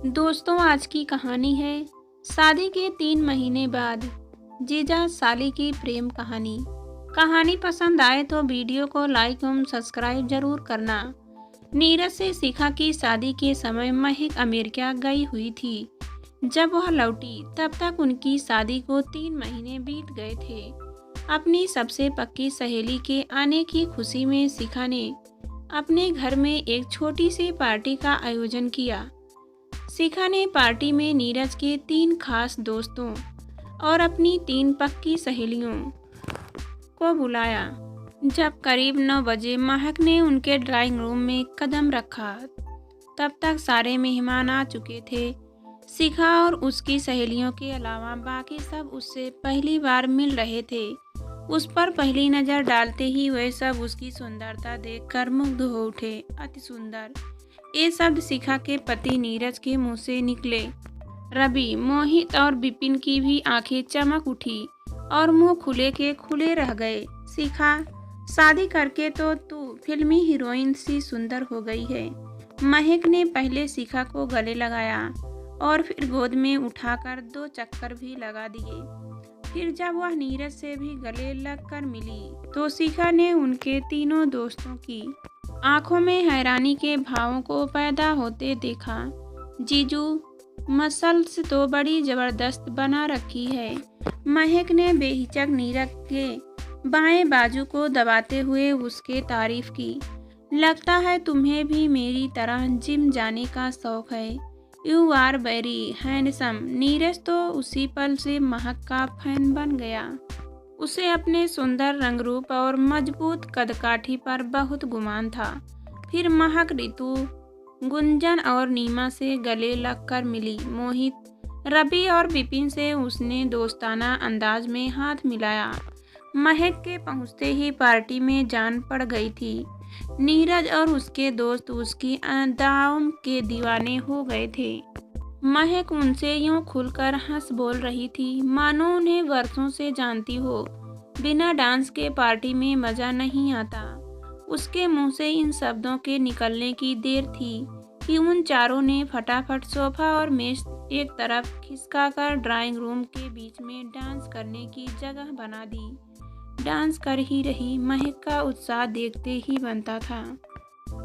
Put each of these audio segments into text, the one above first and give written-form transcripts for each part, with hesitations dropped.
दोस्तों, आज की कहानी है शादी के 3 महीने बाद जीजा साली की प्रेम कहानी। कहानी पसंद आए तो वीडियो को लाइक एवं सब्सक्राइब जरूर करना। नीरज से शिखा की शादी के समय महक अमेरिका गई हुई थी। जब वह लौटी तब तक उनकी शादी को 3 महीने बीत गए थे। अपनी सबसे पक्की सहेली के आने की खुशी में शिखा ने अपने घर में एक छोटी सी पार्टी का आयोजन किया। शिखा ने पार्टी में नीरज के 3 खास दोस्तों और अपनी 3 पक्की सहेलियों को बुलाया। जब करीब 9 बजे महक ने उनके ड्राइंग रूम में कदम रखा तब तक सारे मेहमान आ चुके थे। शिखा और उसकी सहेलियों के अलावा बाकी सब उससे पहली बार मिल रहे थे। उस पर पहली नज़र डालते ही वे सब उसकी सुंदरता देखकर मुग्ध हो उठे। अति सुंदर, ये शब्द शिखा के पति नीरज के मुंह से निकले। रवि, मोहित और विपिन की भी आंखें चमक उठी और मुंह खुले के खुले रह गए। शिखा, शादी करके तो तू फिल्मी हीरोइन सी सुंदर हो गई है। महक ने पहले शिखा को गले लगाया और फिर गोद में उठाकर 2 चक्कर भी लगा दिए। फिर जब वह नीरज से भी गले लगकर मिली तो शिखा ने उनके तीनों दोस्तों की आंखों में हैरानी के भावों को पैदा होते देखा। जीजू, मसल्स तो बड़ी जबरदस्त बना रखी है। महक ने बेहिचक नीरज के बाएं बाजू को दबाते हुए उसके तारीफ की। लगता है तुम्हें भी मेरी तरह जिम जाने का शौक है। You are very handsome. Neeraj तो उसी पल से महक का फैन बन गया। उसे अपने सुंदर रंगरूप और मजबूत कदकाठी पर बहुत गुमान था। फिर महक ऋतु, गुंजन और नीमा से गले लगकर मिली। मोहित, रवि और विपिन से उसने दोस्ताना अंदाज में हाथ मिलाया। महक के पहुंचते ही पार्टी में जान पड़ गई थी। नीरज और उसके दोस्त उसकी अदाओं के दीवाने हो गए थे। महक उनसे यूं खुलकर हंस बोल रही थी मानो उन्हें वर्षों से जानती हो। बिना डांस के पार्टी में मजा नहीं आता। उसके मुंह से इन शब्दों के निकलने की देर थी कि उन चारों ने फटाफट सोफा और मेज एक तरफ खिसकाकर ड्राइंग रूम के बीच में डांस करने की जगह बना दी। डांस कर ही रही, महक का उत्साह देखते ही बनता था।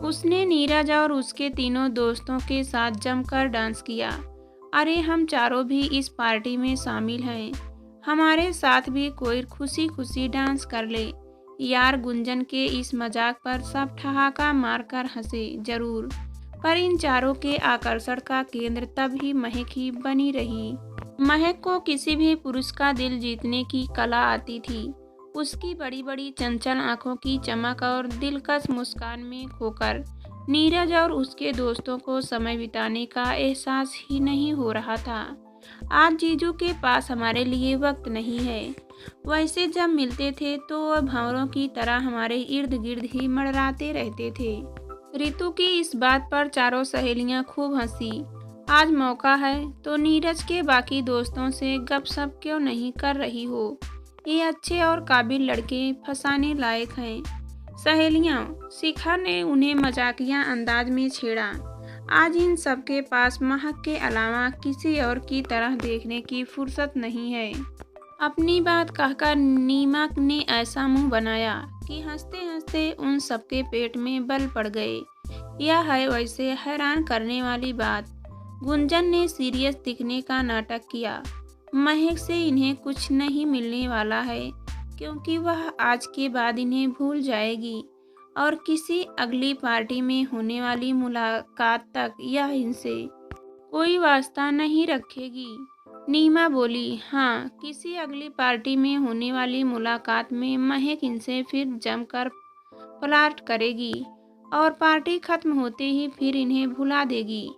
उसने नीरज और उसके तीनों दोस्तों के साथ जमकर डांस किया। अरे, हम चारों भी इस पार्टी में शामिल हैं। हमारे साथ भी कोई खुशी खुशी डांस कर ले। यार, गुंजन के इस मजाक पर सब ठहाका मारकर हंसे जरूर, पर इन चारों के आकर्षण का केंद्र तब ही महक ही बनी रही। महक को किसी भी पुरुष का दिल जीतने की कला आती थी। उसकी बड़ी बड़ी चंचल आंखों की चमक और दिलकश मुस्कान में खोकर नीरज और उसके दोस्तों को समय बिताने का एहसास ही नहीं हो रहा था। आज जीजू के पास हमारे लिए वक्त नहीं है। वैसे जब मिलते थे तो वह भंवरों की तरह हमारे इर्द गिर्द ही मंडराते रहते थे। ऋतु की इस बात पर चारों सहेलियां खूब हंसी। आज मौका है तो नीरज के बाकी दोस्तों से गपशप क्यों नहीं कर रही हो? ये अच्छे और काबिल लड़के फंसाने लायक हैं। सहेलियां, शिखा ने उन्हें मजाकिया अंदाज में छेड़ा। आज इन सबके पास महक के अलावा किसी और की तरह देखने की फुर्सत नहीं है। अपनी बात कहकर नीमा ने ऐसा मुंह बनाया कि हंसते हंसते उन सबके पेट में बल पड़ गए। यह है वैसे हैरान करने वाली बात। गुंजन ने सीरियस दिखने का नाटक किया। महक से इन्हें कुछ नहीं मिलने वाला है क्योंकि वह आज के बाद इन्हें भूल जाएगी और किसी अगली पार्टी में होने वाली मुलाकात तक यह इनसे कोई वास्ता नहीं रखेगी। नीमा बोली, हाँ, किसी अगली पार्टी में होने वाली मुलाकात में महक इनसे फिर जमकर फ्लर्ट करेगी और पार्टी खत्म होते ही फिर इन्हें भुला देगी।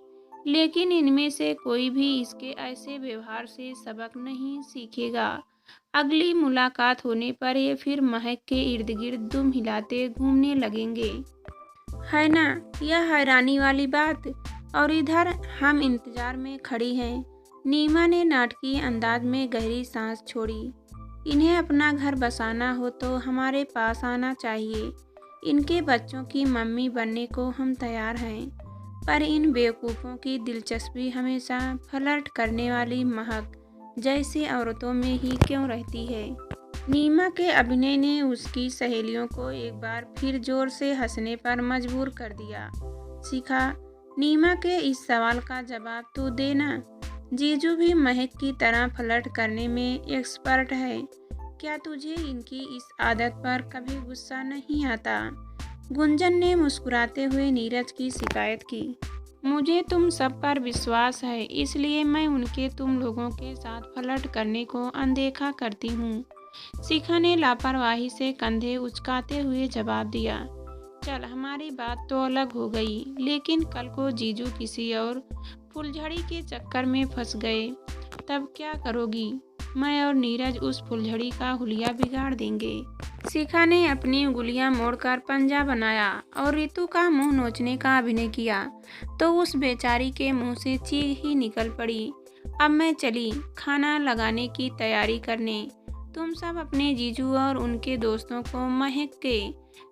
लेकिन इनमें से कोई भी इसके ऐसे व्यवहार से सबक नहीं सीखेगा। अगली मुलाकात होने पर ये फिर महक के इर्द गिर्द दुम हिलाते घूमने लगेंगे। है ना यह हैरानी वाली बात? और इधर हम इंतजार में खड़ी हैं। नीमा ने नाटकीय अंदाज में गहरी सांस छोड़ी। इन्हें अपना घर बसाना हो तो हमारे पास आना चाहिए। इनके बच्चों की मम्मी बनने को हम तैयार हैं। पर इन बेवकूफ़ों की दिलचस्पी हमेशा फ्लर्ट करने वाली महक जैसी औरतों में ही क्यों रहती है। नीमा के अभिनय ने उसकी सहेलियों को एक बार फिर जोर से हंसने पर मजबूर कर दिया। शिखा, नीमा के इस सवाल का जवाब तू देना। जीजू भी महक की तरह फ्लर्ट करने में एक्सपर्ट है। क्या तुझे इनकी इस आदत पर कभी गुस्सा नहीं आता? गुंजन ने मुस्कुराते हुए नीरज की शिकायत की। मुझे तुम सब पर विश्वास है, इसलिए मैं उनके तुम लोगों के साथ फ्लर्ट करने को अनदेखा करती हूँ। शिखा ने लापरवाही से कंधे उचकाते हुए जवाब दिया। चल, हमारी बात तो अलग हो गई, लेकिन कल को जीजू किसी और फुलझड़ी के चक्कर में फंस गए तब क्या करोगी? मैं और नीरज उस फुलझड़ी का हुलिया बिगाड़ देंगे। शिखा ने अपनी उंगलियां मोड़कर पंजा बनाया और रितु का मुंह नोचने का अभिनय किया तो उस बेचारी के मुंह से चीख ही निकल पड़ी। अब मैं चली खाना लगाने की तैयारी करने। तुम सब अपने जीजू और उनके दोस्तों को महक के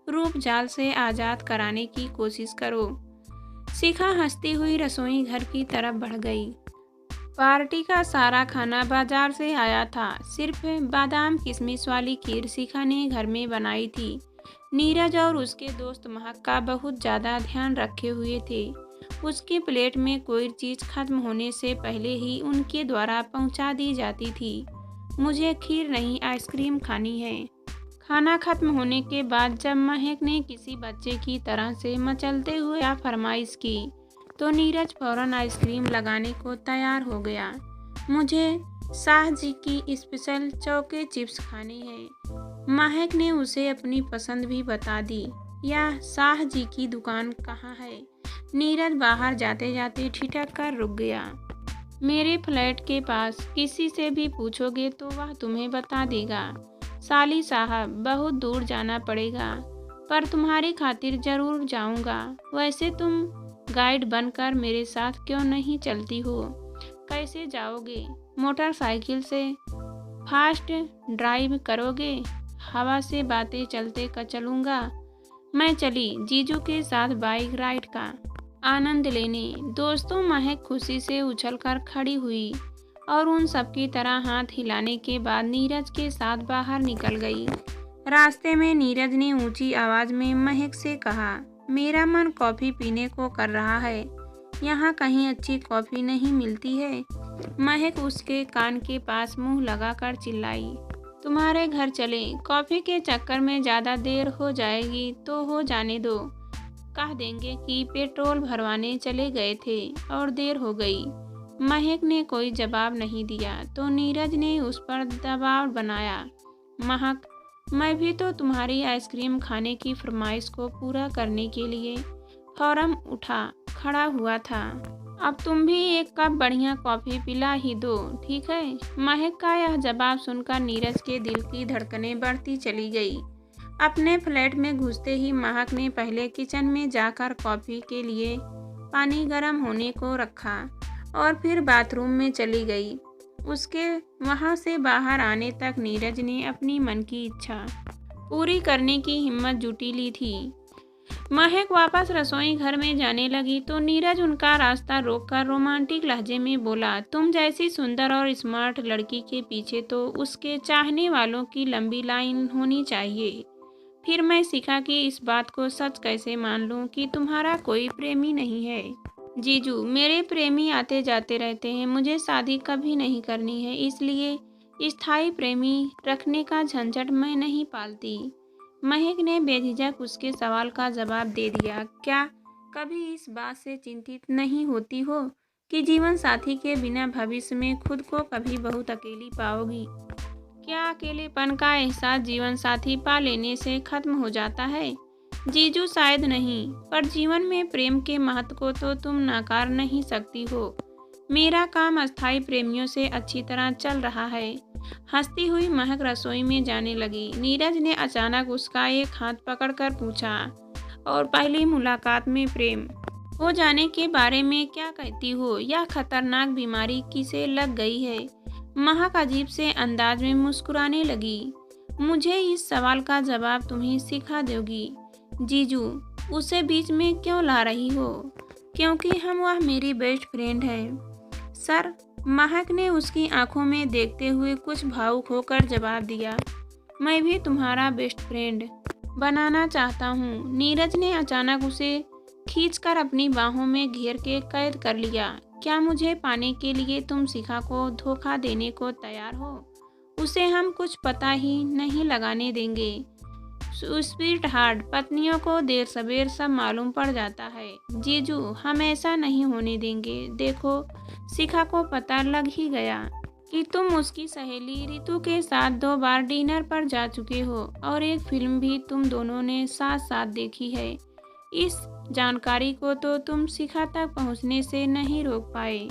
रूप जाल से आज़ाद कराने की कोशिश करो। शिखा हंसती हुई रसोई घर की तरफ बढ़ गई। पार्टी का सारा खाना बाजार से आया था। सिर्फ बादाम किशमिश वाली खीर शिखा ने घर में बनाई थी। नीरज और उसके दोस्त महक का बहुत ज़्यादा ध्यान रखे हुए थे। उसकी प्लेट में कोई चीज़ खत्म होने से पहले ही उनके द्वारा पहुंचा दी जाती थी। मुझे खीर नहीं, आइसक्रीम खानी है। खाना खत्म होने के बाद जब महक ने किसी बच्चे की तरह से मचलते हुए फरमाइश की तो नीरज फौरन आइसक्रीम लगाने को तैयार हो गया। मुझे शाह जी की स्पेशल चौके चिप्स खाने हैं। महक ने उसे अपनी पसंद भी बता दी। यह शाह जी की दुकान कहाँ है? नीरज बाहर जाते जाते ठिठक कर रुक गया। मेरे फ्लैट के पास। किसी से भी पूछोगे तो वह तुम्हें बता देगा। साली साहब, बहुत दूर जाना पड़ेगा, पर तुम्हारी खातिर जरूर जाऊंगा। वैसे तुम गाइड बनकर मेरे साथ क्यों नहीं चलती हो? कैसे जाओगे? मोटरसाइकिल से? फास्ट ड्राइव करोगे? हवा से बातें चलते चलूँगा। मैं चली जीजू के साथ बाइक राइड का आनंद लेने। दोस्तों, महक खुशी से उछलकर खड़ी हुई और उन सबकी तरह हाथ हिलाने के बाद नीरज के साथ बाहर निकल गई। रास्ते में नीरज ने ऊंची आवाज में महक से कहा, मेरा मन कॉफ़ी पीने को कर रहा है। यहाँ कहीं अच्छी कॉफ़ी नहीं मिलती है? महक उसके कान के पास मुंह लगाकर चिल्लाई, तुम्हारे घर चलें। कॉफ़ी के चक्कर में ज़्यादा देर हो जाएगी तो हो जाने दो। कह देंगे कि पेट्रोल भरवाने चले गए थे और देर हो गई। महक ने कोई जवाब नहीं दिया तो नीरज ने उस पर दबाव बनाया। महक, मैं भी तो तुम्हारी आइसक्रीम खाने की फरमाइश को पूरा करने के लिए फौरन उठा खड़ा हुआ था। अब तुम भी एक कप बढ़िया कॉफ़ी पिला ही दो, ठीक है? महक का यह जवाब सुनकर नीरज के दिल की धड़कनें बढ़ती चली गई। अपने फ्लैट में घुसते ही महक ने पहले किचन में जाकर कॉफ़ी के लिए पानी गर्म होने को रखा और फिर बाथरूम में चली गई। उसके वहां से बाहर आने तक नीरज ने अपनी मन की इच्छा पूरी करने की हिम्मत जुटी ली थी। महक वापस रसोई घर में जाने लगी तो नीरज उनका रास्ता रोककर रोमांटिक लहजे में बोला, तुम जैसी सुंदर और स्मार्ट लड़की के पीछे तो उसके चाहने वालों की लंबी लाइन होनी चाहिए। फिर मैं शिखा की इस बात को सच कैसे मान लूं कि तुम्हारा कोई प्रेमी नहीं है? जीजू, मेरे प्रेमी आते जाते रहते हैं। मुझे शादी कभी नहीं करनी है, इसलिए स्थायी प्रेमी रखने का झंझट मैं नहीं पालती। महक ने बेझिझक उसके सवाल का जवाब दे दिया। क्या कभी इस बात से चिंतित नहीं होती हो कि जीवन साथी के बिना भविष्य में खुद को कभी बहुत अकेली पाओगी? क्या अकेलेपन का एहसास जीवन साथी पा लेने से खत्म हो जाता है? जीजू, शायद नहीं, पर जीवन में प्रेम के महत्व को तो तुम नकार नहीं सकती हो। मेरा काम अस्थायी प्रेमियों से अच्छी तरह चल रहा है। हंसती हुई महक रसोई में जाने लगी। नीरज ने अचानक उसका एक हाथ पकड़कर पूछा, और पहली मुलाकात में प्रेम हो जाने के बारे में क्या कहती हो? यह खतरनाक बीमारी किसे लग गई है? महक अजीब से अंदाज में मुस्कुराने लगी। मुझे इस सवाल का जवाब तुम्हें सिखा दोगी। जीजू, उसे बीच में क्यों ला रही हो? क्योंकि वह मेरी बेस्ट फ्रेंड है। सर, महक ने उसकी आंखों में देखते हुए कुछ भावुक होकर जवाब दिया। मैं भी तुम्हारा बेस्ट फ्रेंड बनाना चाहता हूँ। नीरज ने अचानक उसे खींचकर अपनी बाहों में घेर के कैद कर लिया। क्या मुझे पाने के लिए तुम शिखा को धोखा देने को तैयार हो? उसे हम कुछ पता ही नहीं लगाने देंगे। स्वीट हार्ट, पत्नियों को देर सवेर सब मालूम पड़ जाता है। जीजू, हम ऐसा नहीं होने देंगे। देखो, शिखा को पता लग ही गया कि तुम उसकी सहेली रितु के साथ 2 बार डिनर पर जा चुके हो और एक फिल्म भी तुम दोनों ने साथ साथ देखी है। इस जानकारी को तो तुम शिखा तक पहुंचने से नहीं रोक पाए।